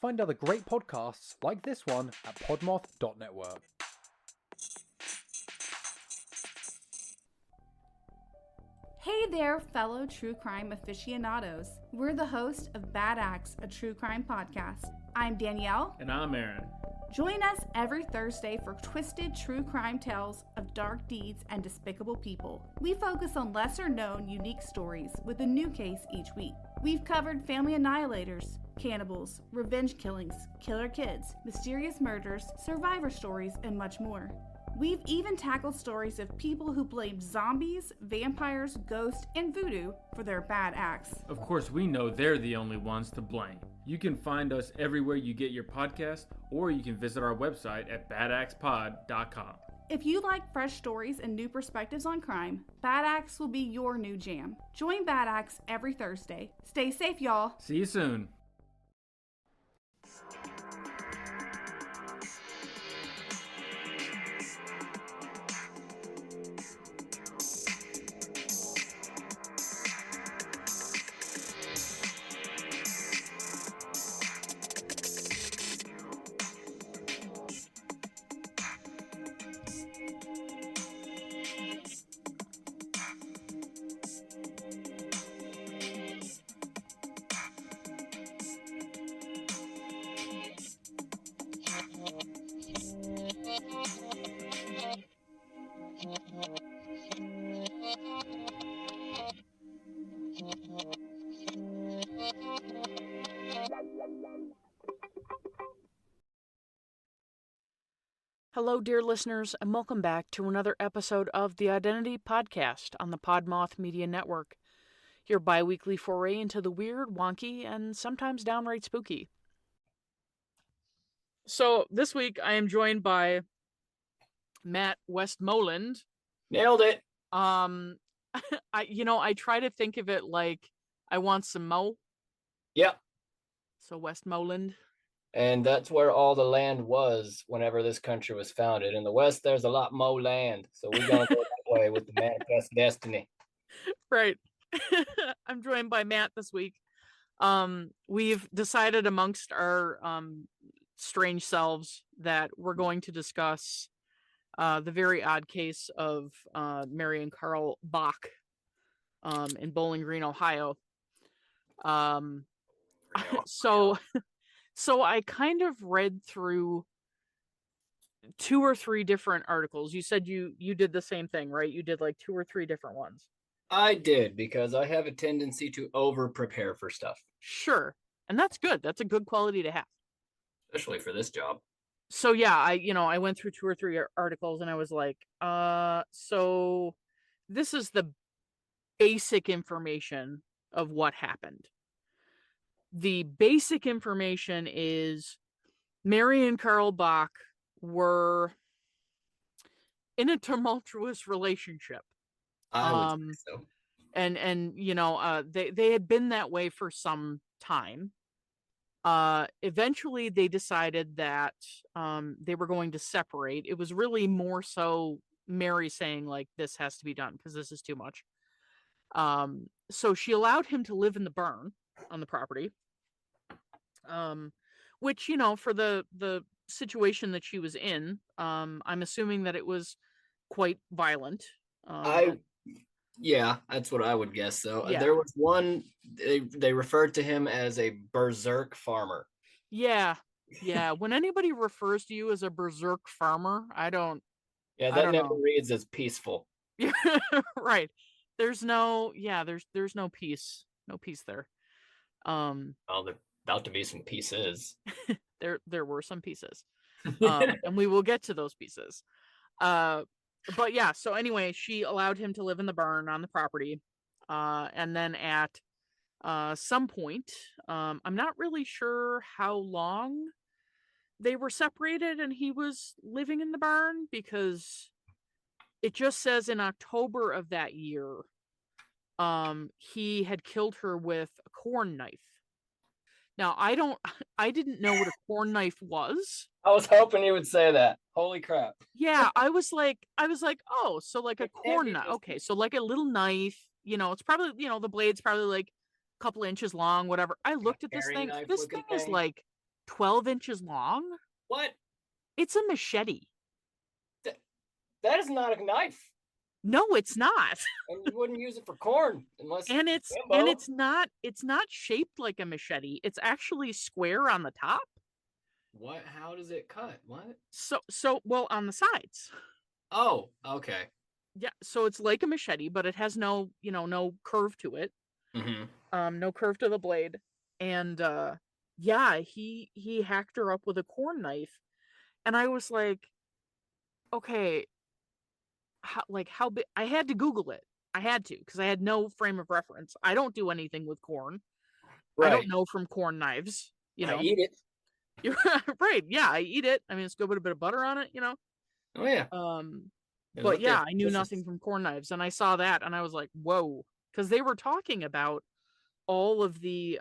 find other great podcasts like this one at PodMoth.network. Hey there, fellow true crime aficionados. We're the host of Bad Acts, a true crime podcast. I'm Danielle. And I'm Aaron. Join us every Thursday for twisted true crime tales of dark deeds and despicable people. We focus on lesser known, unique stories with a new case each week. We've covered family annihilators, cannibals, revenge killings, killer kids, mysterious murders, survivor stories, and much more. We've even tackled stories of people who blamed zombies, vampires, ghosts, and voodoo for their bad acts. Of course, we know they're the only ones to blame. You can find us everywhere you get your podcast, or you can visit our website at badactspod.com. If you like fresh stories and new perspectives on crime, Bad Acts will be your new jam. Join Bad Acts every Thursday. Stay safe, y'all. See you soon. Hello, dear listeners, and welcome back to another episode of the Identity Podcast on the PodMoth Media Network, your bi-weekly foray into the weird, wonky, and sometimes downright spooky. So, this week I am joined by Matt Westmoland. Nailed it. I try to think of it like I want some mo. Yep. So, Westmoland. And that's where all the land was whenever this country was founded. In the West, there's a lot more land. So we're going to go that way with the manifest destiny. Right. I'm joined by Matt this week. We've decided amongst our strange selves that we're going to discuss the very odd case of Mary and Carl Bach in Bowling Green, Ohio. So I kind of read through 2 or 3 different articles. You said you did the same thing, right? You did like 2 or 3 different ones. I did, because I have a tendency to over-prepare for stuff. Sure. And that's good. That's a good quality to have. Especially for this job. So yeah, I went through 2 or 3 articles and I was like, so this is the basic information of what happened. The basic information is Mary and Carl Bach were in a tumultuous relationship. I would say so. And they had been that way for some time. Eventually they decided that they were going to separate. It was really more so Mary saying, like, this has to be done because this is too much. So she allowed him to live in the barn on the property. Which, for the situation that she was in, I'm assuming that it was quite violent. Yeah, that's what I would guess. So Yeah. There was one, they referred to him as a berserk farmer. Yeah. When anybody refers to you as a berserk farmer, I don't Never know. reads as peaceful. Yeah, right. There's no peace. No peace there. Well, there about to be some pieces. There were some pieces. And we will get to those pieces. But yeah, so anyway, she allowed him to live in the barn on the property. And then at some point, I'm not really sure how long they were separated and he was living in the barn, because it just says in October of that year, he had killed her with a corn knife. Now, I didn't know what a corn knife was. I was hoping you would say that. Holy crap. Yeah, I was like, oh, so like a corn knife. Okay, so like a little knife, it's probably, the blade's probably like a couple inches long, whatever. I looked at this thing. This thing is like 12 inches long. What? It's a machete. That is not a knife. No, it's not. And you wouldn't use it for corn unless And Rambo. it's not shaped like a machete. It's actually square on the top. What? How does it cut? What? So well, on the sides. Oh, okay. Yeah, so it's like a machete, but it has no curve to it. Mm-hmm. No curve to the blade. And yeah, he hacked her up with a corn knife. And I was like, okay, how big? I had to Google it. I had to, because I had no frame of reference. I don't do anything with corn. Right. I don't know from corn knives. I eat it. You're right. Yeah, I eat it. I mean, it's got a bit of butter on it. Oh yeah. But yeah, I knew nothing from corn knives, and I saw that, and I was like, whoa, because they were talking about all of the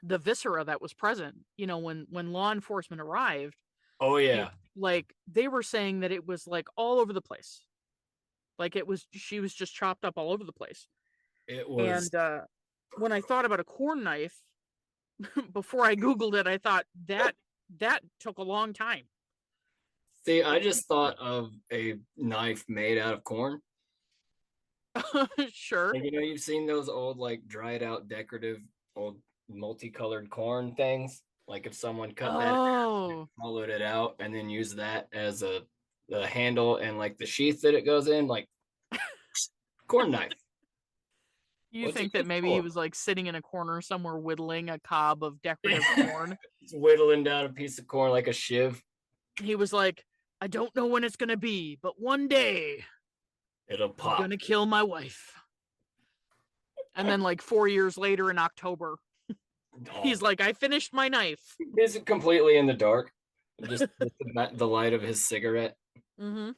viscera that was present. When law enforcement arrived. Oh yeah. They were saying that it was like all over the place. Like she was just chopped up all over the place. It was. And when I thought about a corn knife, before I Googled it, I thought that took a long time. See, I just thought of a knife made out of corn. Sure. And, you've seen those old, dried out decorative old multicolored corn things. Like if someone cut that, hollowed it out, and then used that as the handle and the sheath that it goes in, corn knife. You think that maybe he was sitting in a corner somewhere whittling a cob of decorative corn? He's whittling down a piece of corn like a shiv. He was like, I don't know when it's going to be, but one day it'll pop. I'm going to kill my wife. And then 4 years later in October, he's like, I finished my knife. Is it completely in the dark? Just the light of his cigarette. Mm-hmm.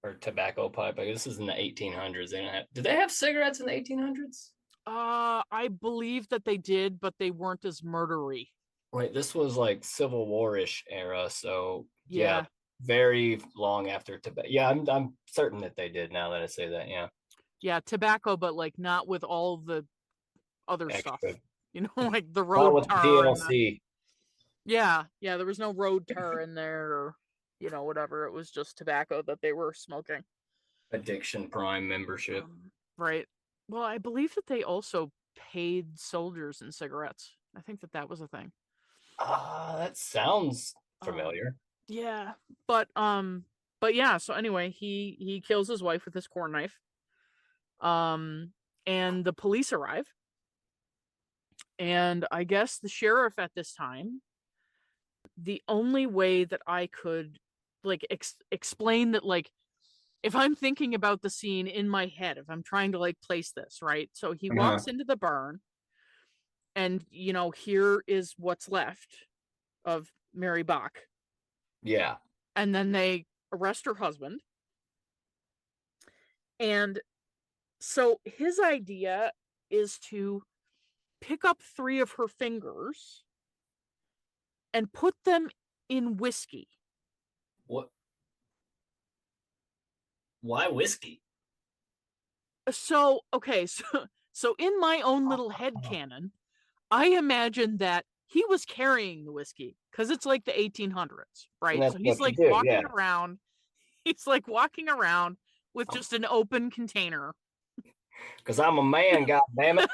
Or tobacco pipe. I guess this is in the 1800s. Did they have cigarettes in the 1800s? I believe that they did, but they weren't as murdery. Wait, this was Civil War-ish era, so yeah, very long after tobacco. Yeah, I'm certain that they did. Now that I say that, yeah. Yeah, tobacco, but not with all the other extra stuff. The road tar. DLC. Yeah, there was no road tar in there, or whatever. It was just tobacco that they were smoking. Addiction Prime membership. Right. Well, I believe that they also paid soldiers in cigarettes. I think that was a thing. That sounds familiar. Yeah, but yeah. So anyway, he kills his wife with his corn knife. And the police arrive, and I guess the sheriff at this time. The only way that I could explain that, if I'm thinking about the scene in my head, if I'm trying to place this, right? So he walks into the barn, and here is what's left of Mary Bach. Yeah. And then they arrest her husband. And so his idea is to pick up 3 of her fingers and put them in whiskey. What? Why whiskey? So, okay, so in my own little headcanon, I imagine that he was carrying the whiskey, because it's the 1800s, right? So he's walking around. He's walking around with just an open container. Because I'm a man, goddammit.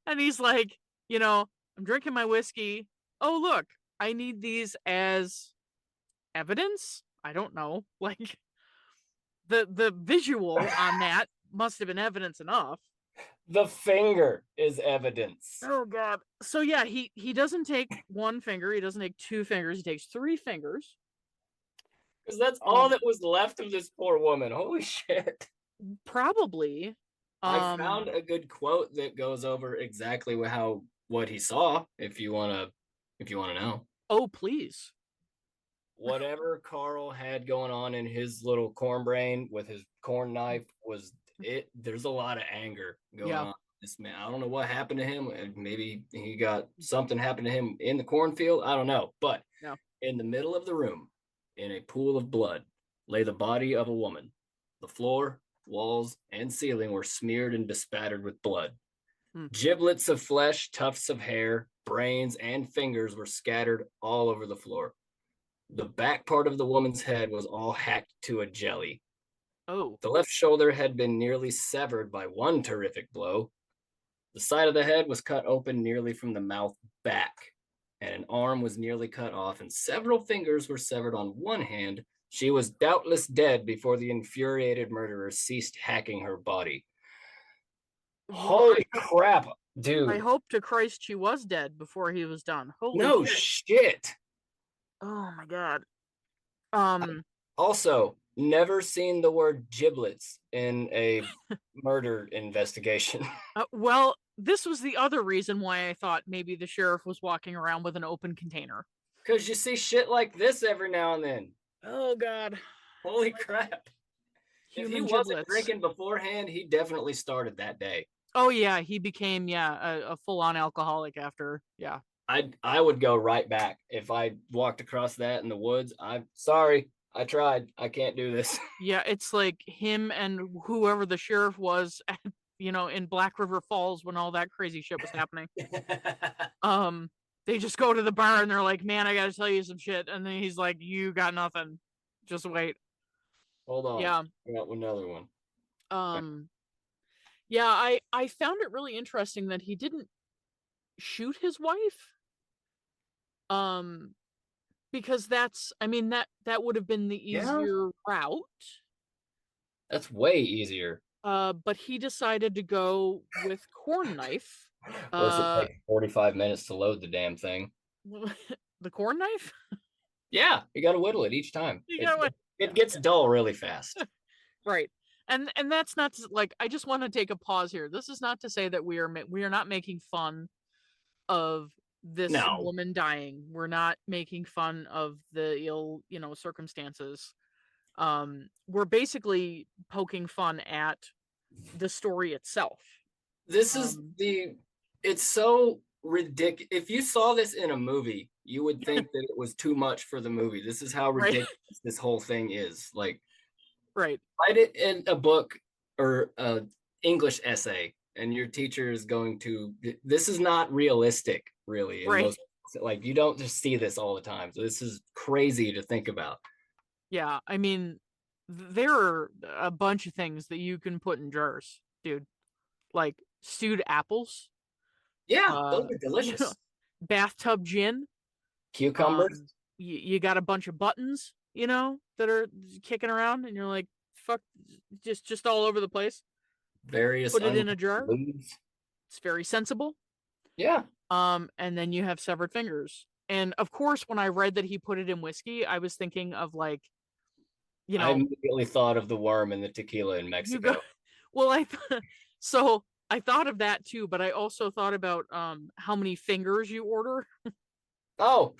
And he's like, I'm drinking my whiskey. Oh, look, I need these as evidence. I don't know. The visual on that must have been evidence enough. The finger is evidence. Oh God. So yeah, he doesn't take 1 finger, he doesn't take 2 fingers, he takes 3 fingers. Because that's all that was left of this poor woman. Holy shit. Probably. I found a good quote that goes over exactly what he saw, if you wanna know. Oh, please. Whatever Carl had going on in his little corn brain with his corn knife was it. There's a lot of anger going on. This man, I don't know what happened to him. Maybe he got something happened to him in the cornfield. I don't know. But in the middle of the room, in a pool of blood, lay the body of a woman. The floor, walls, and ceiling were smeared and bespattered with blood. Giblets of flesh, tufts of hair, brains, and fingers were scattered all over the floor. The back part of the woman's head was all hacked to a jelly. Oh. The left shoulder had been nearly severed by one terrific blow. The side of the head was cut open nearly from the mouth back, and an arm was nearly cut off, and several fingers were severed on one hand. She was doubtless dead before the infuriated murderer ceased hacking her body. Holy crap, dude. I hope to Christ she was dead before he was done. Holy No shit. shit. Oh my god. Also, never seen the word giblets in a murder investigation. Well, this was the other reason why I thought maybe the sheriff was walking around with an open container. Because you see shit like this every now and then. Oh god. Holy crap. If he wasn't drinking beforehand, he definitely started that day. Oh yeah, he became a full-on alcoholic after. Yeah. I would go right back if I walked across that in the woods. I'm sorry, I tried. I can't do this. Yeah, it's like him and whoever the sheriff was at, in Black River Falls when all that crazy shit was happening. They just go to the bar and they're like, "Man, I gotta tell you some shit," and then he's like, "You got nothing. Just wait." Hold on. Yeah. I got another one. Yeah, I found it really interesting that he didn't shoot his wife. Because that would have been the easier route. That's way easier. But he decided to go with corn knife. Plus it takes 45 minutes to load the damn thing. The corn knife? Yeah, you got to whittle it each time. It gets dull really fast. Right. And that's not like, I just want to take a pause here. This is not to say that we are not making fun of this woman dying. We're not making fun of the ill, circumstances. We're basically poking fun at the story itself. This is it's so ridiculous. If you saw this in a movie, you would think that it was too much for the movie. This is how ridiculous this whole thing is. Like, right. Write it in a book or an English essay, and your teacher is going to. This is not realistic, really. Most, like, you don't just see this all the time. So this is crazy to think about. Yeah, I mean, there are a bunch of things that you can put in jars, dude. Like stewed apples. Yeah, those are delicious. Bathtub gin. Cucumbers. You got a bunch of buttons, that are kicking around, and you're like, fuck, just all over the place. Various. Put it in a jar. Leaves. It's very sensible. Yeah. And then you have severed fingers. And of course, when I read that he put it in whiskey, I was thinking of like, I immediately thought of the worm and the tequila in Mexico. Well, I thought of that too, but I also thought about how many fingers you order. Oh,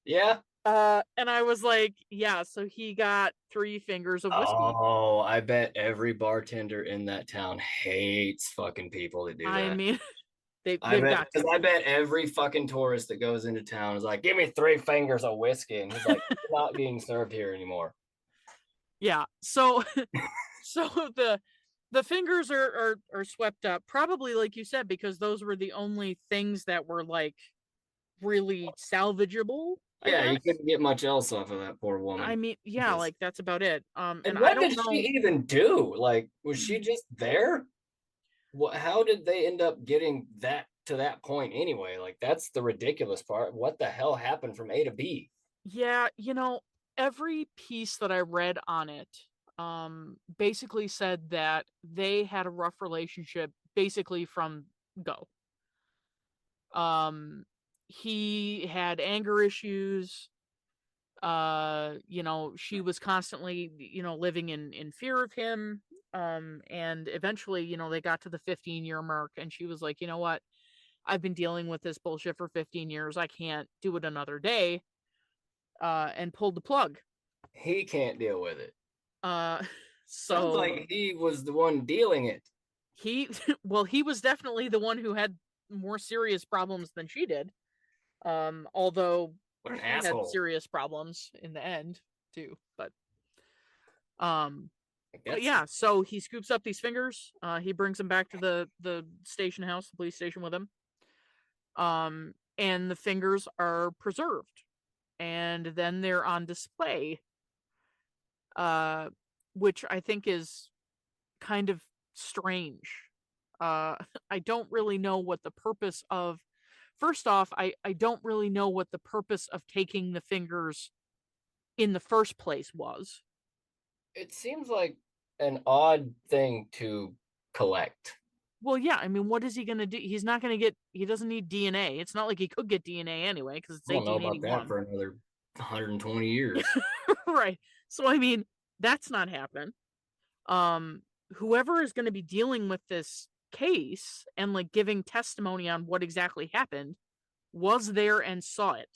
yeah. And I was like, yeah, so he got 3 fingers of whiskey. Oh, I bet every bartender in that town hates fucking people that do that. I mean, I bet every fucking tourist that goes into town is like, give me 3 fingers of whiskey. And he's like, you're not being served here anymore. Yeah. So the fingers are swept up, probably like you said, because those were the only things that were like really salvageable. Yeah, you couldn't get much else off of that poor woman. I mean, yeah, like that's about it. And what did she even do? Like, was she just there? How did they end up getting that to that point anyway? Like, that's the ridiculous part. What the hell happened from A to B? Yeah, every piece that I read on it basically said that they had a rough relationship basically from go. He had anger issues. She was constantly, living in fear of him. And eventually, they got to the 15-year mark, and she was like, you know what? I've been dealing with this bullshit for 15 years. I can't do it another day. And pulled the plug. He can't deal with it. Sounds like he was the one dealing it. He was definitely the one who had more serious problems than she did. Although what an she asshole. had serious problems in the end too. But yeah, so he scoops up these fingers. He brings them back to the station house, the police station with him. and the fingers are preserved, and then they're on display, which I think is kind of strange. I don't really know what the purpose of. First off, I don't really know what the purpose of taking the fingers in the first place was. It seems like an odd thing to collect. Well, yeah, I mean, what is he going to do? He's not going to get, he doesn't need DNA. It's not like he could get DNA anyway, because it's I don't know about that 1881. for another 120 years. Right. So, I mean, that's not happening. Whoever is going to be dealing with this case and like giving testimony on what exactly happened was there and saw it.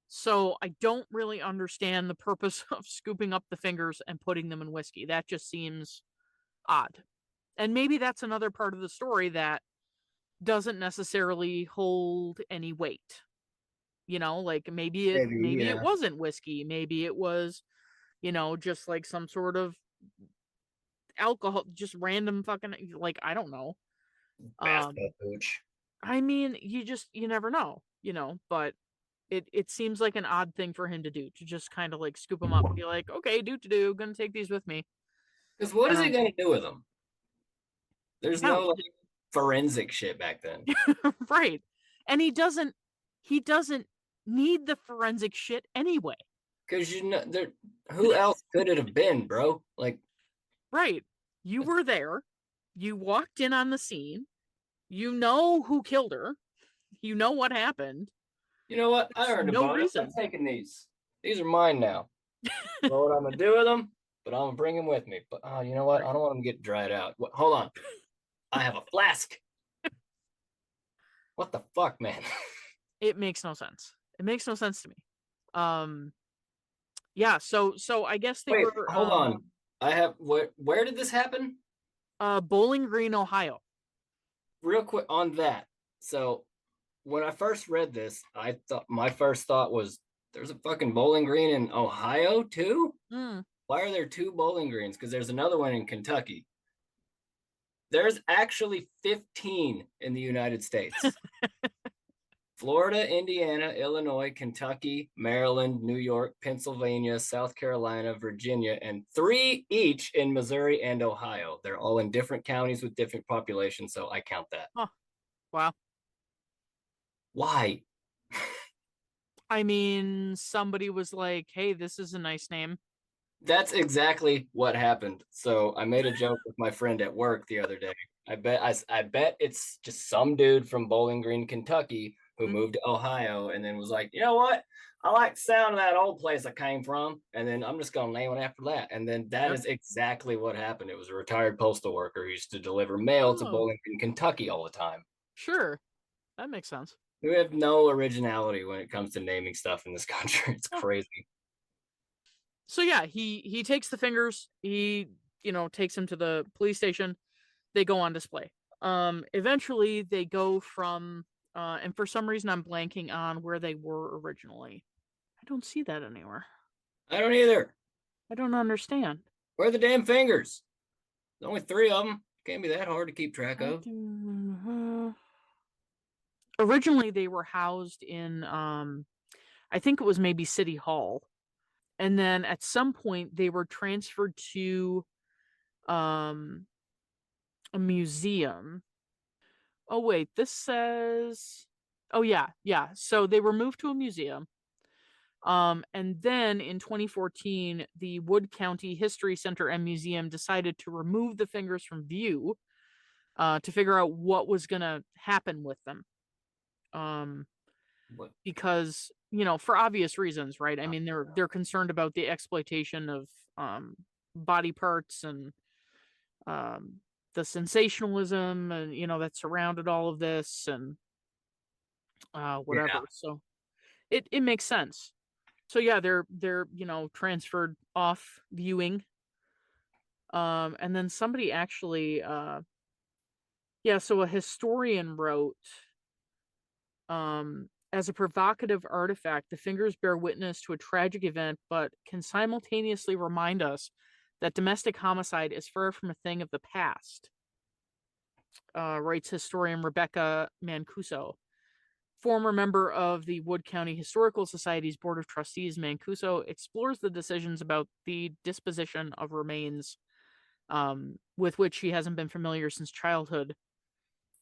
So I don't really understand the purpose of scooping up the fingers and putting them in whiskey. That just seems odd. And maybe that's another part of the story that doesn't necessarily hold any weight. You know, like maybe it wasn't whiskey. Maybe it was, you know, just like some sort of alcohol, just random fucking, like, I don't know. Bathtub pooch. I mean, you never know, you know, but it seems like an odd thing for him to do, to just kind of like scoop them up and be like, okay, gonna take these with me. Because what is he gonna do with them? There's Yeah. no like forensic shit back then. Right. And he doesn't need the forensic shit anyway. Because who else could it have been, bro? Like, right. You were there. You walked in on the scene. You know who killed her. You know what happened. You know what? I earned a bonus. I'm taking these. These are mine now. I don't know what I'm gonna do with them, but I'm gonna bring them with me. But you know what? I don't want them to get dried out. Hold on. I have a flask. What the fuck, man? It makes no sense. It makes no sense to me. Yeah, so I guess they were. Hold on. I have where did this happen? Bowling Green, Ohio. Real quick on that. So when I first read this, I thought my first thought was there's a fucking Bowling Green in Ohio too? Why are there two Bowling Greens? Because there's another one in Kentucky. There's actually 15 in the United States. Florida, Indiana, Illinois, Kentucky, Maryland, New York, Pennsylvania, South Carolina, Virginia, and 3 each in Missouri and Ohio. They're all in different counties with different populations, so I count that. Oh, wow. Why? I mean, somebody was like, hey, this is a nice name. That's exactly what happened. So I made a joke with my friend at work the other day. I bet it's just some dude from Bowling Green, Kentucky, who moved to Ohio and then was like, you know what? I like the sound of that old place I came from, and then I'm just gonna name it after that. And then that is exactly what happened. It was a retired postal worker who used to deliver mail to Bowling Green, Kentucky all the time. Sure, that makes sense. We have no originality when it comes to naming stuff in this country. It's crazy. So yeah, he takes the fingers. He takes them to the police station. They go on display. Eventually they go from and for some reason I'm blanking on where they were originally. I don't see that anywhere. I don't either. I don't understand. Where are the damn fingers? There's only 3 of them. Can't be that hard to keep track of. Originally they were housed in I think it was maybe City Hall. And then at some point they were transferred to a museum. Oh wait, this says yeah. So they were moved to a museum. And then in 2014, the Wood County History Center and Museum decided to remove the fingers from view to figure out what was gonna happen with them. Because for obvious reasons, right? I mean, they're concerned about the exploitation of body parts and the sensationalism and that surrounded all of this and whatever. Yeah. So it makes sense. So yeah, they're transferred off viewing. And then somebody actually so a historian wrote as a provocative artifact, the fingers bear witness to a tragic event, but can simultaneously remind us that domestic homicide is far from a thing of the past. writes historian Rebecca Mancuso. Former member of the Wood County Historical Society's Board of Trustees, Mancuso explores the decisions about the disposition of remains with which she hasn't been familiar since childhood.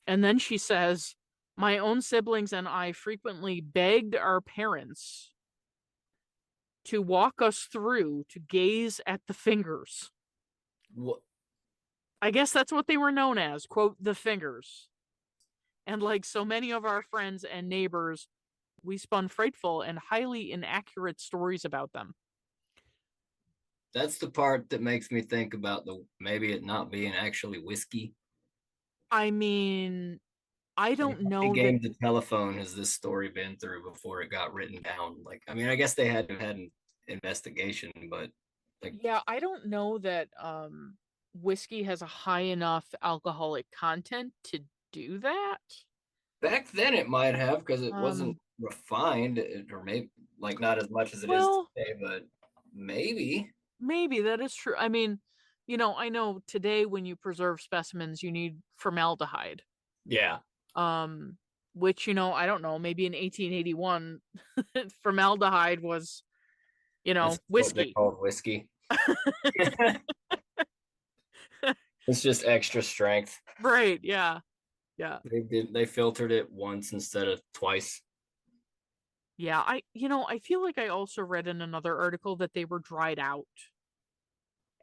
And then she says, my own siblings and I frequently begged our parents to walk us through to gaze at the fingers. What? I guess that's what they were known as, quote, the fingers. And like so many of our friends and neighbors, we spun frightful and highly inaccurate stories about them. That's the part that makes me think about maybe it not being actually whiskey. I mean, I don't know that game the telephone has this story been through before it got written down. Like, I mean, I guess they had to have had an investigation, but like, yeah, I don't know that whiskey has a high enough alcoholic content to do that. Back then it might have, because it wasn't refined, or maybe like not as much as it is today, but maybe that is true. I mean, I know today when you preserve specimens you need formaldehyde. Yeah. Which, I don't know, maybe in 1881 formaldehyde was, That's whiskey. what they called whiskey. It's just extra strength. Right, yeah. They filtered it once instead of twice. Yeah, I feel like I also read in another article that they were dried out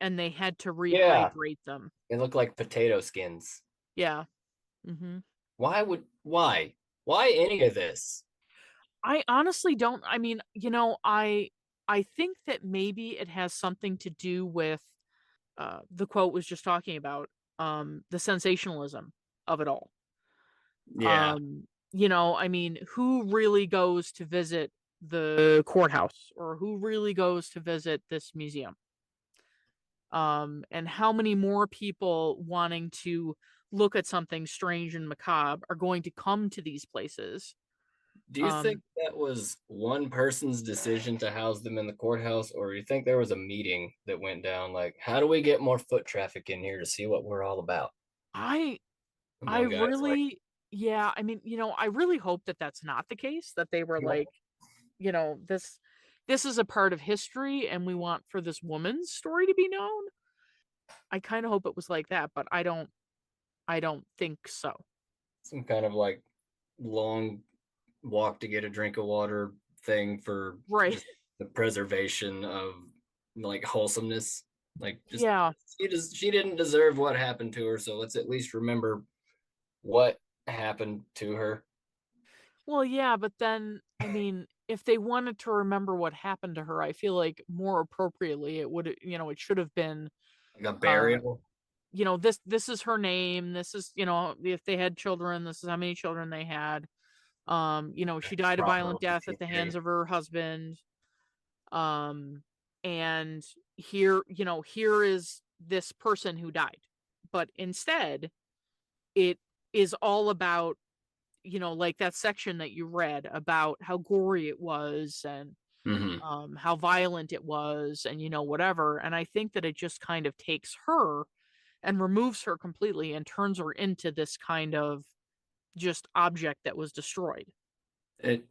and they had to rehydrate them. They look like potato skins. Yeah. Mm-hmm. Why any of this? I honestly don't. I mean, I think that maybe it has something to do with the quote was just talking about, the sensationalism of it all. Yeah. I mean, who really goes to visit the courthouse, or who really goes to visit this museum? And how many more people wanting to look at something strange and macabre are going to come to these places? Do you think that was one person's decision to house them in the courthouse, or do you think there was a meeting that went down? Like, how do we get more foot traffic in here to see what we're all about? I really, yeah. I mean, I really hope that that's not the case. That they were like, this is a part of history, and we want for this woman's story to be known. I kind of hope it was like that, but I don't think so. Some kind of like long walk to get a drink of water thing for the preservation of like wholesomeness. Like, just, yeah, she didn't deserve what happened to her, so let's at least remember what happened to her. Well, yeah, but then I mean, if they wanted to remember what happened to her, I feel like more appropriately it would, it should have been like a burial. This is her name. This is, if they had children, this is how many children they had. She died a violent death at the hands of her husband. And here is this person who died. But instead, it is all about, like that section that you read about how gory it was, and how violent it was, and whatever. And I think that it just kind of takes her and removes her completely and turns her into this kind of just object that was destroyed. It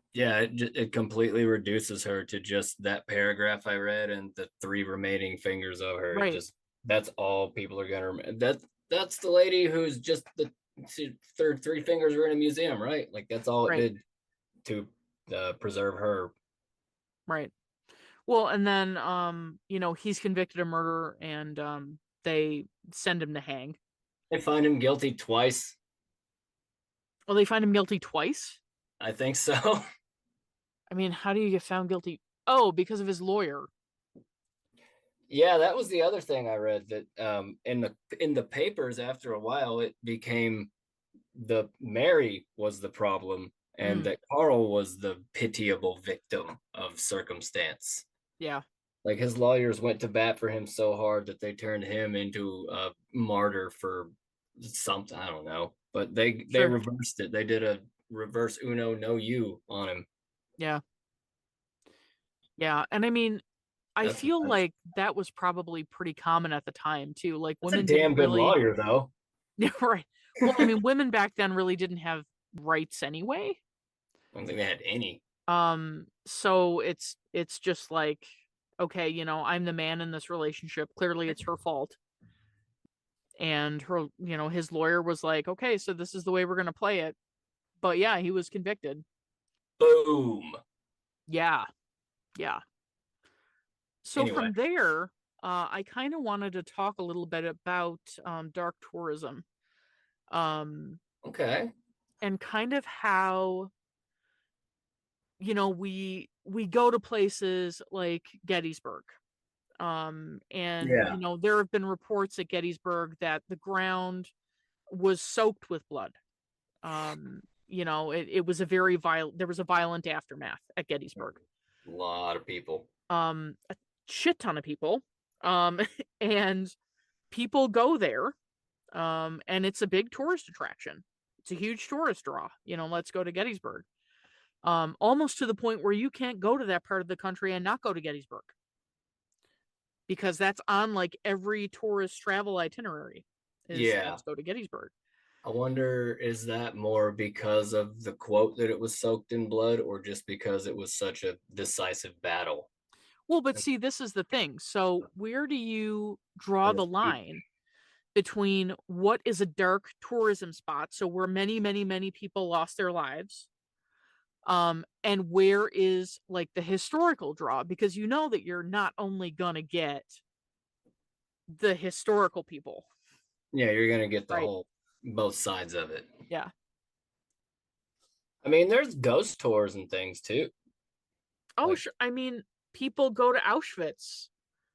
completely reduces her to just that paragraph I read and the 3 remaining fingers of her. Right. That's all people are gonna remember. That's the lady who's just the 3 fingers are in a museum, right? Like, that's all it did to preserve her. Right. Well, and then he's convicted of murder, and they send him to hang. They find him guilty twice. Well, they find him guilty twice? I think so. I mean, how do you get found guilty? Oh, because of his lawyer. Yeah, that was the other thing I read, that in the papers, after a while it became Mary was the problem, and that Carl was the pitiable victim of circumstance. Yeah. Like, his lawyers went to bat for him so hard that they turned him into a martyr for something, I don't know. But they reversed it. They did a reverse uno no you on him. Yeah. Yeah, and I mean, I feel like that was probably pretty common at the time too. Like, women didn't really. Good lawyer, though. Yeah, right. Well, I mean, women back then really didn't have rights anyway. I don't think they had any. So it's just like, okay, you know, I'm the man in this relationship. Clearly it's her fault. And her, you know, his lawyer was like, okay, so this is the way we're going to play it. But yeah, he was convicted. Boom. Yeah. Yeah. So Anyway. from there, I kind of wanted to talk a little bit about dark tourism. Okay. And kind of how, you know, we go to places like Gettysburg. And Yeah. you know, there have been reports at Gettysburg that the ground was soaked with blood. You know, it was a very violent, there was a violent aftermath at Gettysburg. A lot of people. A shit ton of people. And people go there. And it's a big tourist attraction. It's a huge tourist draw. You know, let's go to Gettysburg. Almost to the point where you can't go to that part of the country and not go to Gettysburg. Because that's on like every tourist travel itinerary. Let's go to Gettysburg. I wonder, is that more because of the quote that it was soaked in blood, or just because it was such a decisive battle? Well, but see, this is the thing. So where do you draw the line between what is a dark tourism spot, so where many, many, many people lost their lives, and where is like the historical draw? Because you know that you're not only gonna get the historical people. Yeah, you're gonna get the right. whole, both sides of it. Yeah. I mean, there's ghost tours and things too. Oh, like, sure. I mean, people go to Auschwitz.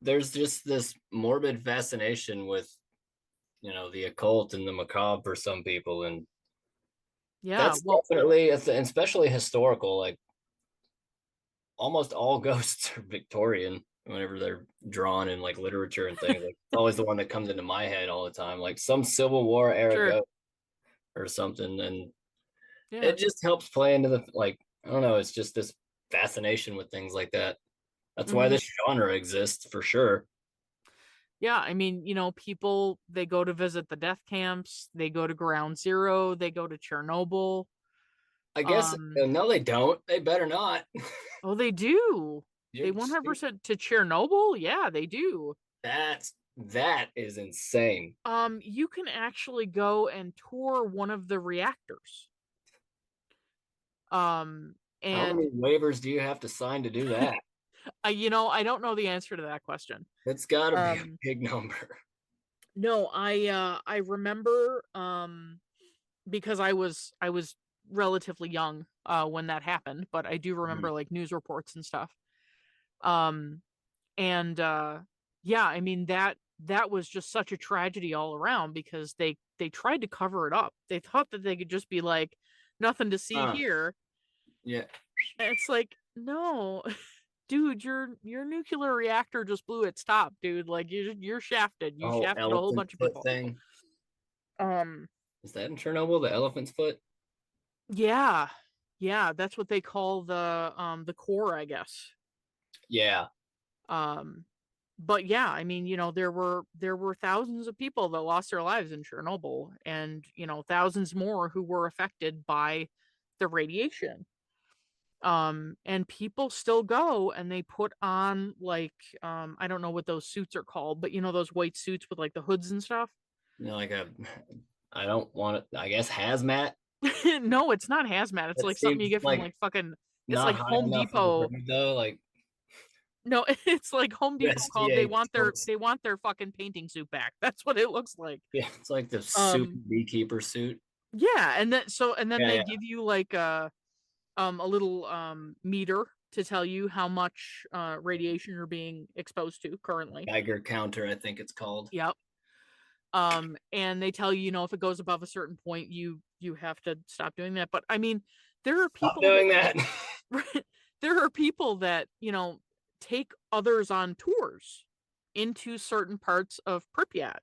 There's just this morbid fascination with, you know, the occult and the macabre for some people, and yeah, that's definitely, especially historical. Like almost all ghosts are Victorian whenever they're drawn in like literature and things. Like it's always the one that comes into my head all the time, like some Civil War era ghost or something, and it just helps play into the, like, I don't know, it's just this fascination with things like that. That's why this genre exists for sure. Yeah, I mean, you know, people, they go to visit the death camps, they go to Ground Zero, they go to Chernobyl. I guess no, they don't. They better not. Oh, they do. They 100% to Chernobyl. Yeah, they do. That is insane. You can actually go and tour one of the reactors. And how many waivers do you have to sign to do that? You know, I don't know the answer to that question. It's gotta be a big number. No, I remember because I was relatively young when that happened, but I do remember like news reports and stuff. And yeah, I mean that was just such a tragedy all around, because they tried to cover it up. They thought that they could just be like, nothing to see here. Yeah. And it's like, no, dude, your nuclear reactor just blew its top, dude. Like you're shafted. You shafted a whole bunch of people. Thing. Is that in Chernobyl, the elephant's foot? Yeah. Yeah, that's what they call the core, I guess. Yeah. But yeah, I mean, you know, there were thousands of people that lost their lives in Chernobyl, and you know, thousands more who were affected by the radiation. And people still go and they put on like I don't know what those suits are called, but you know, those white suits with like the hoods and stuff. You know, like I don't want it, I guess hazmat. No, it's not hazmat. It's like something you get from like fucking, it's like Home Depot. Though, like no, it's like Home Depot called. They want their fucking painting suit back. That's what it looks like. Yeah, it's like the super beekeeper suit. Yeah, and then they give you like a little meter to tell you how much radiation you're being exposed to currently. Geiger counter, I think it's called. Yep. And they tell you, you know, if it goes above a certain point, you have to stop doing that. But I mean, there are people doing that. There are people that, you know, take others on tours into certain parts of Pripyat.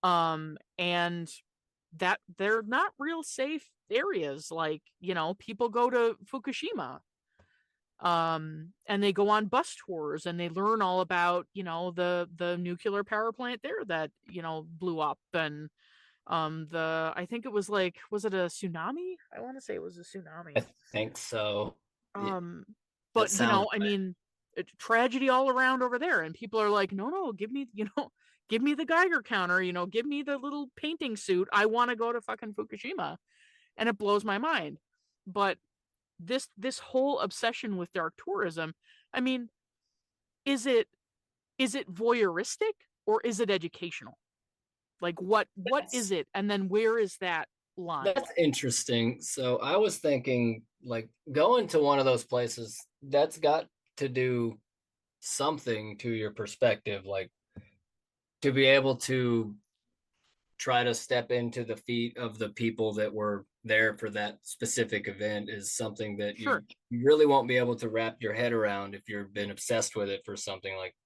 And that they're not real safe areas. Like, you know, people go to Fukushima. And they go on bus tours and they learn all about, you know, the nuclear power plant there that, you know, blew up, and I think it was like, was it a tsunami? I want to say it was a tsunami. I think so. But sounds I mean, tragedy all around over there, and people are like, no, give me, give me the Geiger counter, give me the little painting suit. I want to go to fucking Fukushima, and it blows my mind. But this whole obsession with dark tourism, I mean, is it voyeuristic or is it educational? Like, what is it, and then where is that line? That's interesting. So I was thinking, like, going to one of those places, that's got to do something to your perspective, like to be able to try to step into the feet of the people that were there for that specific event is something that Sure. you really won't be able to wrap your head around if you've been obsessed with it for something. Like,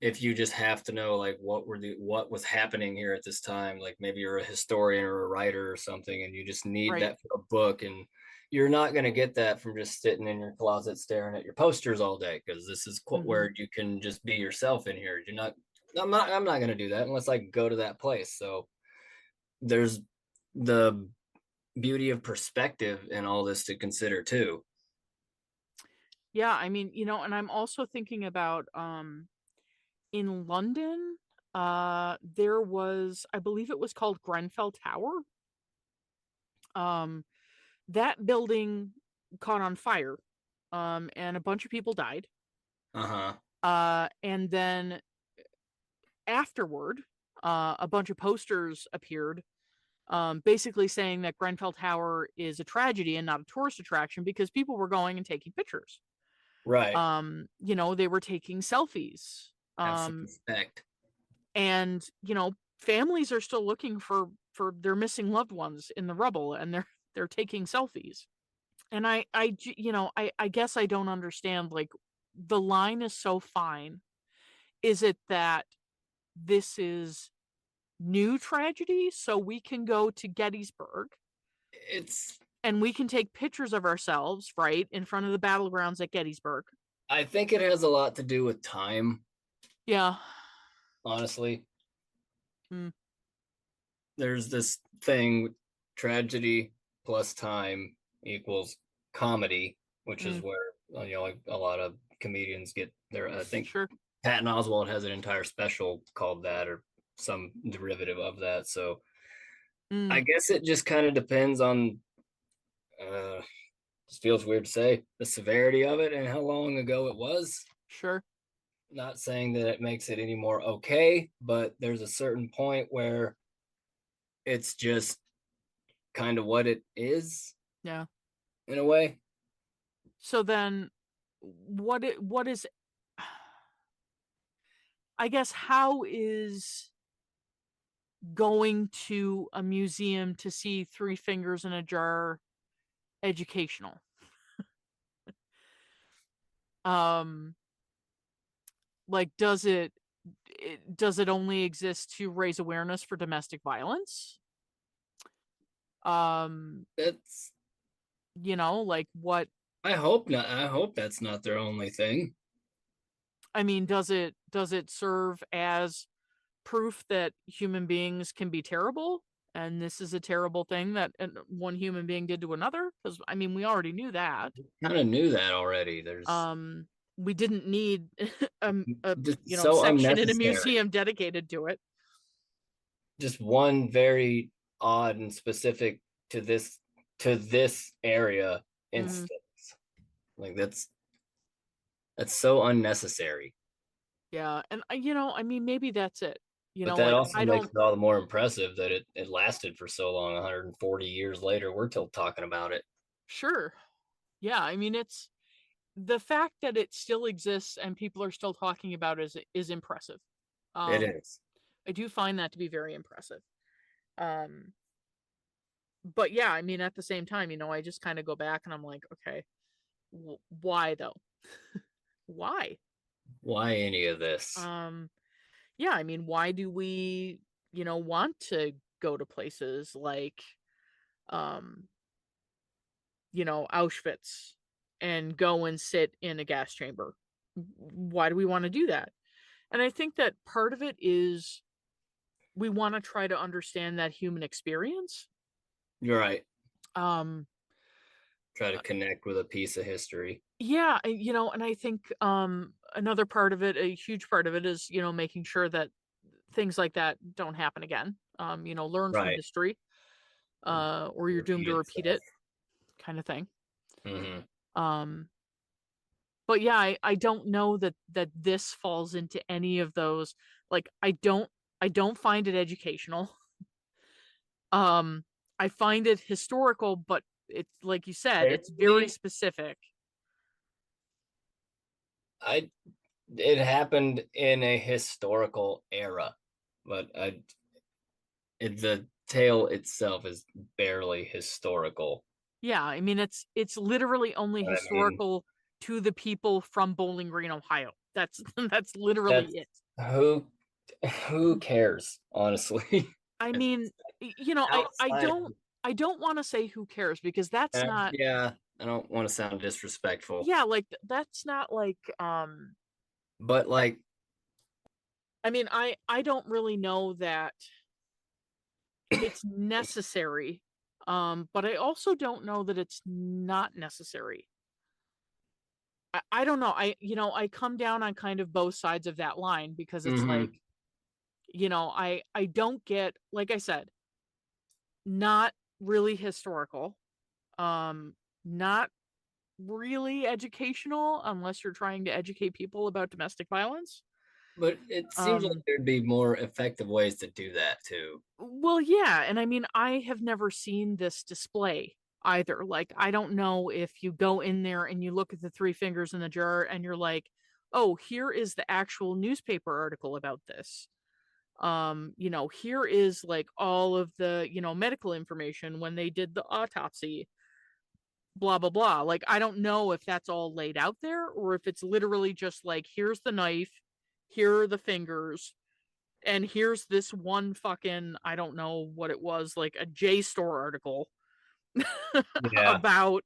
if you just have to know like what was happening here at this time, like maybe you're a historian or a writer or something and you just need Right. that for a book, and you're not going to get that from just sitting in your closet staring at your posters all day, because this is where you can just be yourself in here. I'm not going to do that unless I go to that place. So there's the beauty of perspective in all this to consider too. Yeah, I mean, and I'm also thinking about in London, there was, I believe it was called Grenfell Tower. That building caught on fire, and a bunch of people died. And then afterward, a bunch of posters appeared, basically saying that Grenfell Tower is a tragedy and not a tourist attraction because people were going and taking pictures. Right. They were taking selfies. Have some respect. And families are still looking for their missing loved ones in the rubble, and they're taking selfies. And I guess I don't understand, like, the line is so fine. Is it that this is new tragedy so we can go to Gettysburg and we can take pictures of ourselves right in front of the battlegrounds at Gettysburg? I think it has a lot to do with time. Yeah. Honestly. There's this thing, tragedy plus time equals comedy, which is where, like a lot of comedians get their, I think Patton Oswalt has an entire special called that, or some derivative of that. So I guess it just kind of depends on, this feels weird to say, the severity of it and how long ago it was. Sure. Not saying that it makes it any more okay, but there's a certain point where it's just kind of what it is. Yeah. In a way. So then what is, I guess, how is going to a museum to see three fingers in a jar educational? Like, does it only exist to raise awareness for domestic violence? It's, like, what? I hope not. I hope that's not their only thing. I mean, does it serve as proof that human beings can be terrible, and this is a terrible thing that one human being did to another? Because I mean, we already knew that. Kind of knew that already. There's we didn't need a so section in a museum dedicated to it. Just one very odd and specific to this area instance. Like, that's so unnecessary. Yeah, and I mean, maybe that's it. But that also makes it all the more impressive that it lasted for so long. 140 years later, we're still talking about it. Sure. Yeah, I mean, it's the fact that it still exists and people are still talking about it is impressive. It is. I do find that to be very impressive. But yeah, I mean, at the same time, I just kind of go back and I'm like, okay, why though? Why any of this? Yeah, I mean, why do we want to go to places like Auschwitz and go and sit in a gas chamber? Why do we want to do that? And I think that part of it is we want to try to understand that human experience. You're right. Try to connect with a piece of history. Yeah, and I think another part of it, a huge part of it, is making sure that things like that don't happen again. Learn from history, or you're doomed to repeat it, kind of thing. Mm-hmm. But yeah, I don't know that this falls into any of those. Like, I don't find it educational. I find it historical, but it's like you said, it's very specific. It happened in a historical era, but the tale itself is barely historical. Yeah, I mean, it's literally only historical to the people from Bowling Green, Ohio. That's literally it. Who cares, honestly? I mean, I don't want to say who cares, because that's not. Yeah, I don't want to sound disrespectful. Yeah, like that's not like But like, I mean, I don't really know that it's necessary. But I also don't know that it's not necessary. I don't know. I come down on kind of both sides of that line, because it's like, I don't get, like I said, not really historical, not really educational, unless you're trying to educate people about domestic violence. But it seems like there'd be more effective ways to do that too. Well, yeah, and I mean, I have never seen this display either. Like, I don't know if you go in there and you look at the three fingers in the jar and you're like, oh, here is the actual newspaper article about this. Here is like all of the, medical information when they did the autopsy, blah, blah, blah. Like, I don't know if that's all laid out there, or if it's literally just like, here's the knife, here are the fingers, and here's this one fucking, I don't know what it was, like a JSTOR article about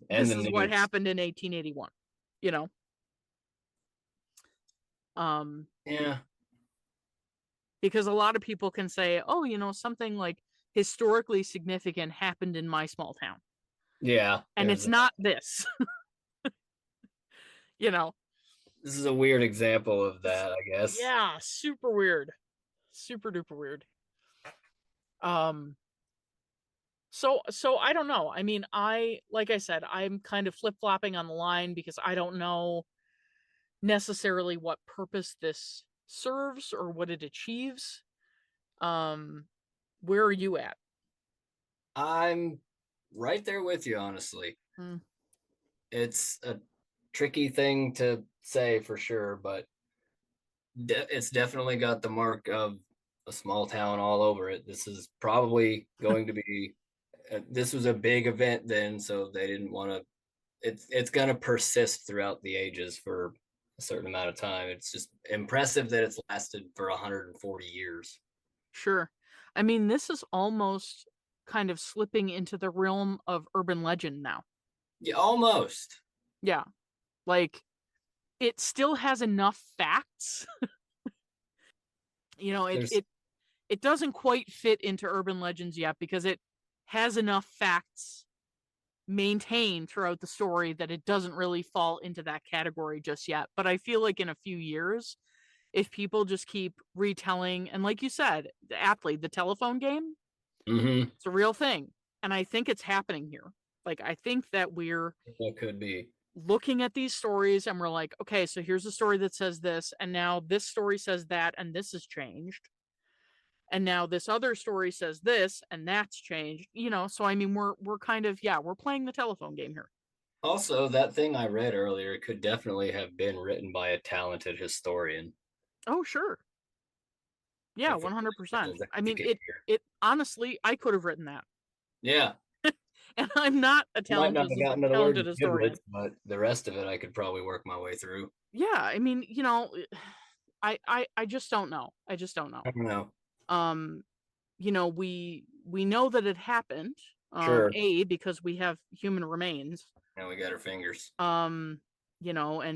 this is what happened in 1881, Yeah. Because a lot of people can say, oh, something like historically significant happened in my small town. Yeah. And it's not this. This is a weird example of that, I guess. Yeah, super weird. Super duper weird. So I don't know. I mean, like I said, I'm kind of flip-flopping on the line, because I don't know necessarily what purpose this serves or what it achieves. Where are you at? I'm right there with you, honestly. It's a tricky thing to say for sure, but it's definitely got the mark of a small town all over it. This is probably going to be this was a big event then, so they didn't want to. It's going to persist throughout the ages for a certain amount of time. It's just impressive that it's lasted for 140 years. Sure. I mean, this is almost kind of slipping into the realm of urban legend now. Yeah, almost. Yeah. Like, it still has enough facts. It doesn't quite fit into urban legends yet, because it has enough facts maintained throughout the story that it doesn't really fall into that category just yet. But I feel like in a few years, if people just keep retelling, and like you said, aptly, the telephone game, it's a real thing. And I think it's happening here. Like, I think that that could be looking at these stories and we're like, okay, so here's a story that says this, and now this story says that, and this has changed. And now this other story says this, and that's changed. So I mean, we're kind of, we're playing the telephone game here. Also, that thing I read earlier could definitely have been written by a talented historian. Oh, sure. Yeah, 100%. I mean, it honestly, I could have written that. Yeah. And I'm not a talented historian. But the rest of it, I could probably work my way through. Yeah, I mean, I just don't know. I just don't know. I don't know. We know that it happened. Sure. Because we have human remains. And we got our fingers. And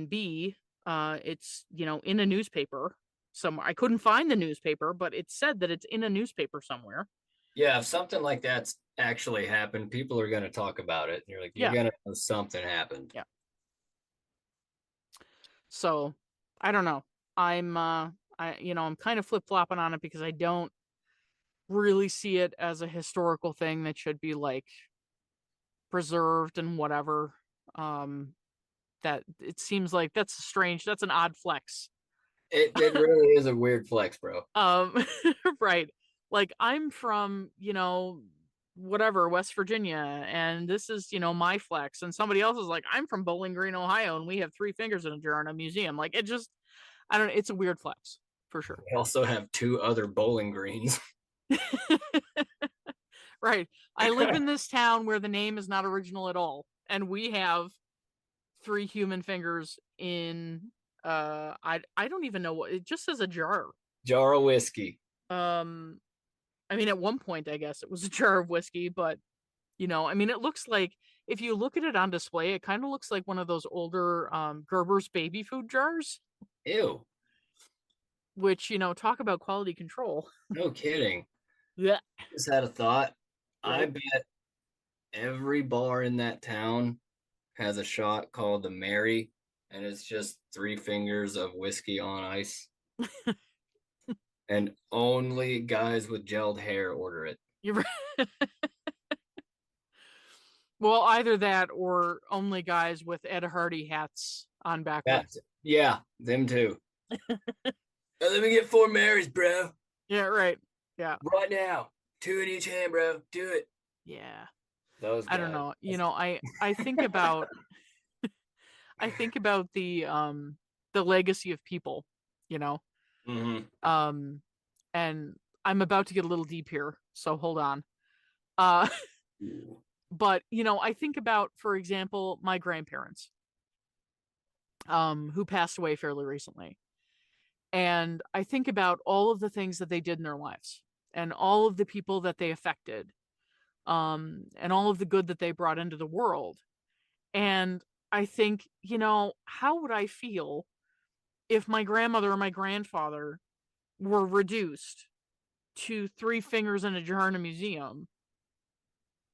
B, it's in a newspaper. somewhere. I couldn't find the newspaper, but it said that it's in a newspaper somewhere. Yeah, if something like that's actually happened, people are going to talk about it. You're like, you're going to know something happened. Yeah. So I don't know. I'm kind of flip-flopping on it because I don't really see it as a historical thing that should be like preserved and whatever. That it seems like that's an odd flex. It really is a weird flex, bro. Right. Like I'm from, whatever, West Virginia, and this is, my flex. And somebody else is like, I'm from Bowling Green, Ohio, and we have 3 fingers in a jar in a museum. Like it just, I don't know, it's a weird flex for sure. We also have 2 other Bowling Greens. Right. I live in this town where the name is not original at all, and we have 3 human fingers in I don't even know what it just says, a jar. Jar of whiskey. I mean, at one point, I guess it was a jar of whiskey, but I mean, it looks like, if you look at it on display, it kind of looks like one of those older Gerber's baby food jars. Ew. Which, talk about quality control. No kidding. Yeah. Just had a thought. Right. I bet every bar in that town has a shot called the Mary, and it's just 3 fingers of whiskey on ice. And only guys with gelled hair order it. You're right. Well, either that or only guys with Ed Hardy hats on backwards. Yeah, them too. Let me get 4 Marys, bro. Yeah, right. Yeah. Right now. 2 in each hand, bro. Do it. Yeah. Those guys. I don't know. I think about I think about the legacy of people, Mm-hmm. And I'm about to get a little deep here, so hold on. But I think about, for example, my grandparents, who passed away fairly recently. And I think about all of the things that they did in their lives and all of the people that they affected, and all of the good that they brought into the world. And I think, how would I feel if my grandmother or my grandfather were reduced to 3 fingers in a jar in a museum,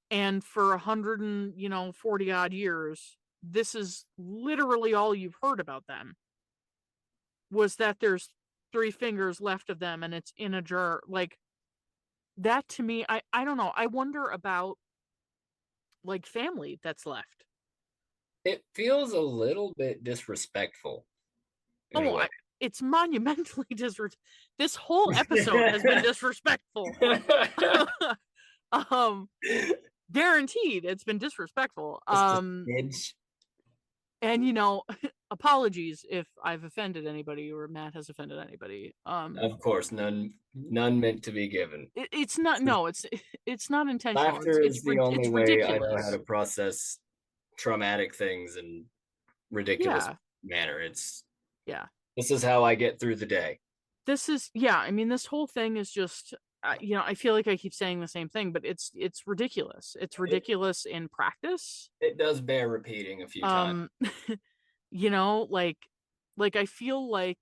and for 140 odd years, this is literally all you've heard about them, was that there's 3 fingers left of them and it's in a jar. Like that, to me, I don't know. I wonder about like family that's left. It feels a little bit disrespectful. It's monumentally disrespectful. This whole episode has been disrespectful. Guaranteed, it's been disrespectful. And apologies if I've offended anybody or Matt has offended anybody. Of course, none meant to be given. It's not. No, it's not intentional. Laughter is the only way ridiculous. I know how to process traumatic things in ridiculous manner. This is how I get through the day. I mean, this whole thing is just, I feel like I keep saying the same thing, but it's ridiculous. It's ridiculous in practice. It does bear repeating a few times. Like I feel like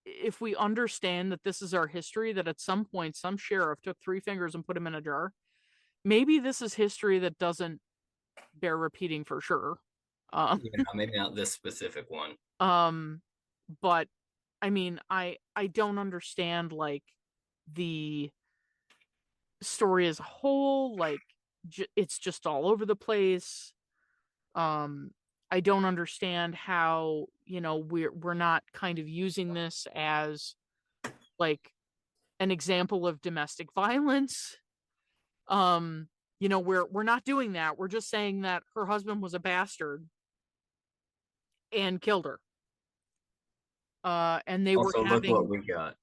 if we understand that this is our history, that at some point some sheriff took 3 fingers and put them in a jar, maybe this is history that doesn't bear repeating for sure. Maybe not this specific one. But I mean, I don't understand like the story as a whole. Like it's just all over the place. I don't understand how we're not kind of using this as like an example of domestic violence. We're not doing that. We're just saying that her husband was a bastard and killed her. And they also, were having, look what we got.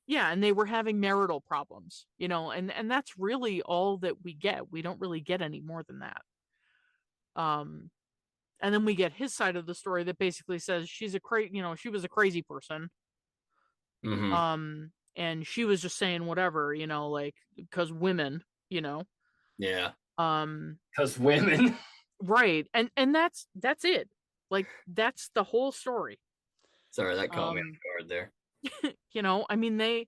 Yeah, and they were having marital problems, and that's really all that we get. We don't really get any more than that. And then we get his side of the story that basically says she's she was a crazy person. Mm-hmm. And she was just saying whatever, like, because women, Yeah. Because women. Right. And that's it. Like, that's the whole story. Sorry, that caught me off guard there. I mean, they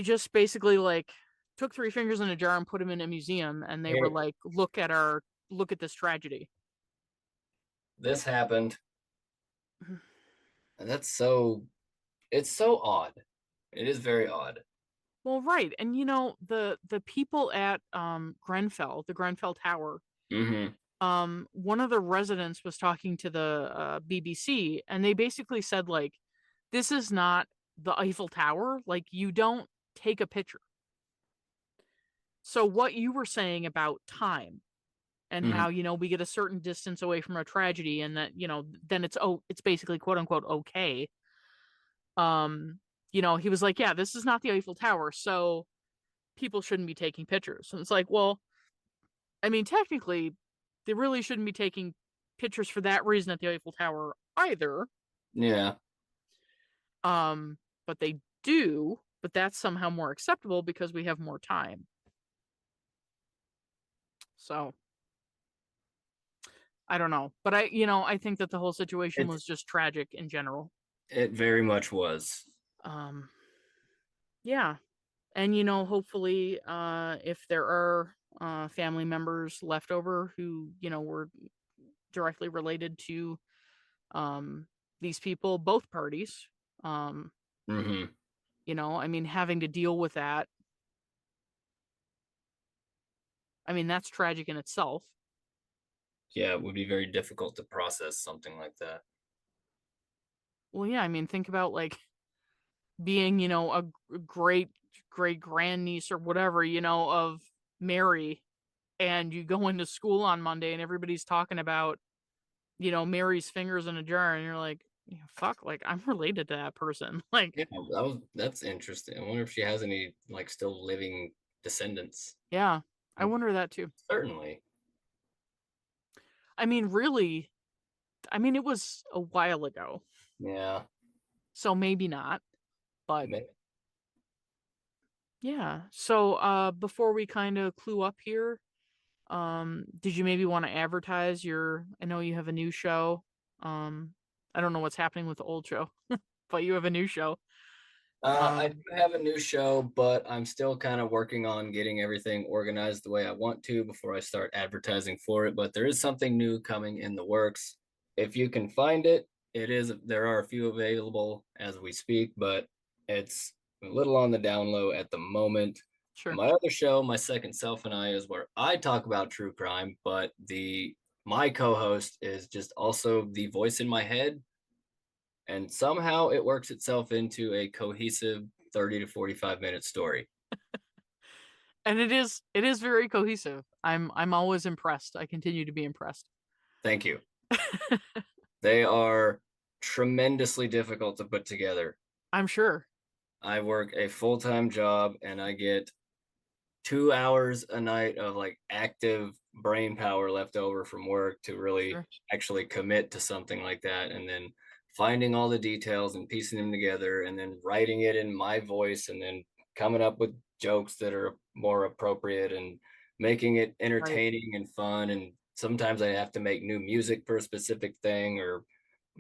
just basically like took three fingers in a jar and put them in a museum, and they were like, look at this tragedy. This happened. And it's so odd. It is very odd. Well, right. And the people at Grenfell, the Grenfell Tower, one of the residents was talking to the BBC, and they basically said, like, this is not the Eiffel Tower. Like, you don't take a picture. So what you were saying about time and how, we get a certain distance away from a tragedy, and that, then it's basically quote unquote okay. He was like, yeah, this is not the Eiffel Tower, so people shouldn't be taking pictures. And it's like, well, I mean, technically, they really shouldn't be taking pictures for that reason at the Eiffel Tower either. Yeah. But they do, but that's somehow more acceptable because we have more time. So I don't know, but I think that the whole situation was just tragic in general. It very much was. Yeah. And hopefully if there are family members left over who were directly related to these people, both parties, I mean, having to deal with that, I mean, that's tragic in itself. Yeah, it would be very difficult to process something like that. Well, yeah, I mean, think about like being a great grandniece or whatever of Mary, and you go into school on Monday and everybody's talking about Mary's fingers in a jar, and you're like, fuck, like, I'm related to that person. Like, yeah, that's interesting. I wonder if she has any like still living descendants. Yeah, I wonder that too. Certainly. I mean, really, it was a while ago. Yeah. So maybe not, but Maybe. Yeah. So before we kind of clue up here, did you maybe want to advertise I know you have a new show. I don't know what's happening with the old show, but you have a new show. I do have a new show, but I'm still kind of working on getting everything organized the way I want to before I start advertising for it. But there is something new coming in the works. If you can find it, there are a few available as we speak, but it's a little on the down low at the moment. Sure. My other show, My Second Self and I, is where I talk about true crime, but my co-host is just also the voice in my head. And somehow it works itself into a cohesive 30 to 45 minute story. And it is very cohesive. I'm always impressed. I continue to be impressed. Thank you. They are tremendously difficult to put together. I'm sure. I work a full-time job and I get 2 hours a night of like active brain power left over from work to really actually commit to something like that. And then finding all the details and piecing them together and then writing it in my voice and then coming up with jokes that are more appropriate and making it entertaining and fun. And sometimes I have to make new music for a specific thing or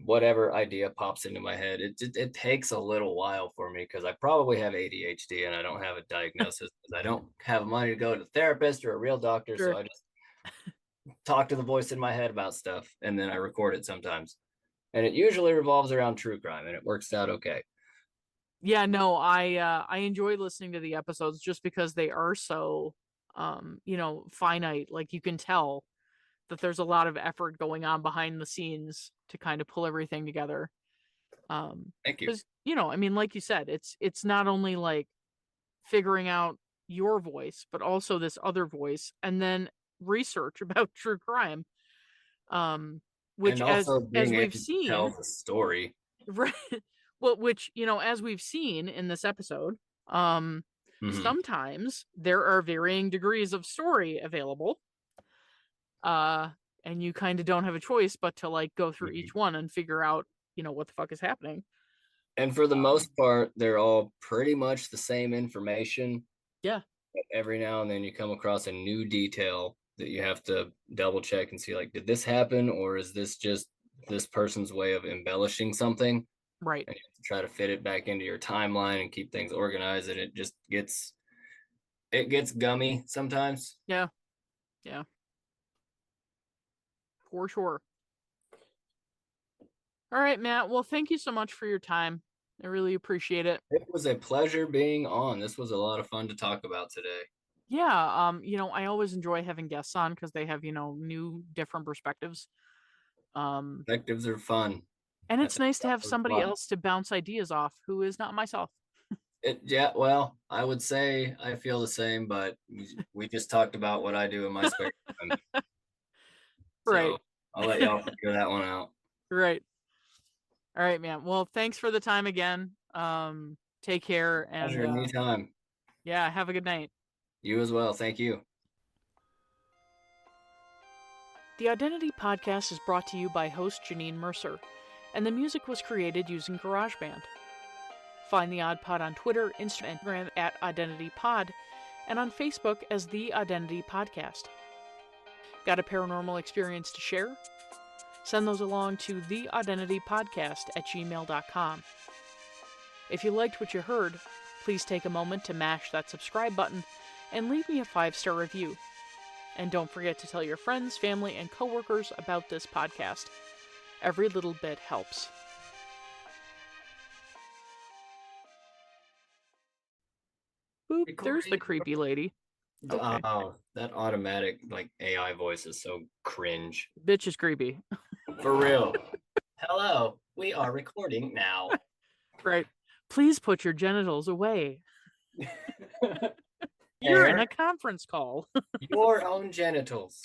whatever idea pops into my head. It takes a little while for me because I probably have ADHD and I don't have a diagnosis because I don't have money to go to a therapist or a real doctor. So I just talk to the voice in my head about stuff and then I record it sometimes. And it usually revolves around true crime and it works out okay. Yeah, no, I enjoy listening to the episodes just because they are so finite. Like, you can tell that there's a lot of effort going on behind the scenes to kind of pull everything together. Thank you. Because, I mean, like you said, it's not only like figuring out your voice, but also this other voice, and then research about true crime. Which, and also as we've seen, tell the story. Right. Well, which, as we've seen in this episode, sometimes there are varying degrees of story available. And you kind of don't have a choice but to like go through each one and figure out, what the fuck is happening. And for the most part, they're all pretty much the same information. Yeah. But every now and then you come across a new detail that you have to double check and see, like, did this happen or is this just this person's way of embellishing something? Right. And you have to try to fit it back into your timeline and keep things organized, and it just gets gummy sometimes. Yeah. For sure. All right, Matt. Well, thank you so much for your time. I really appreciate it. It was a pleasure being on. This was a lot of fun to talk about today. Yeah, I always enjoy having guests on because they have, new different perspectives. Perspectives are fun. And I it's think nice to that have was somebody fun. else to bounce ideas off who is not myself. Yeah, well, I would say I feel the same, but we just talked about what I do in my spare time. Right. So I'll let y'all figure that one out. Right. All right, man. Well, thanks for the time again. Take care Pleasure and anytime. yeah, have a good night. You as well. Thank you. The Identity Podcast is brought to you by host Janine Mercer, and the music was created using GarageBand. Find the Odd Pod on Twitter, Instagram at IdentityPod, and on Facebook as The Identity Podcast. Got a paranormal experience to share? Send those along to theidentitypodcast@gmail.com. If you liked what you heard, please take a moment to mash that subscribe button and leave me a 5-star review. And don't forget to tell your friends, family, and coworkers about this podcast. Every little bit helps. Boop, there's the creepy lady. Okay. Oh, that automatic AI voice is so cringe. Bitch is creepy. For real. Hello, we are recording now. Right. Please put your genitals away. You're in a conference call. Your own genitals.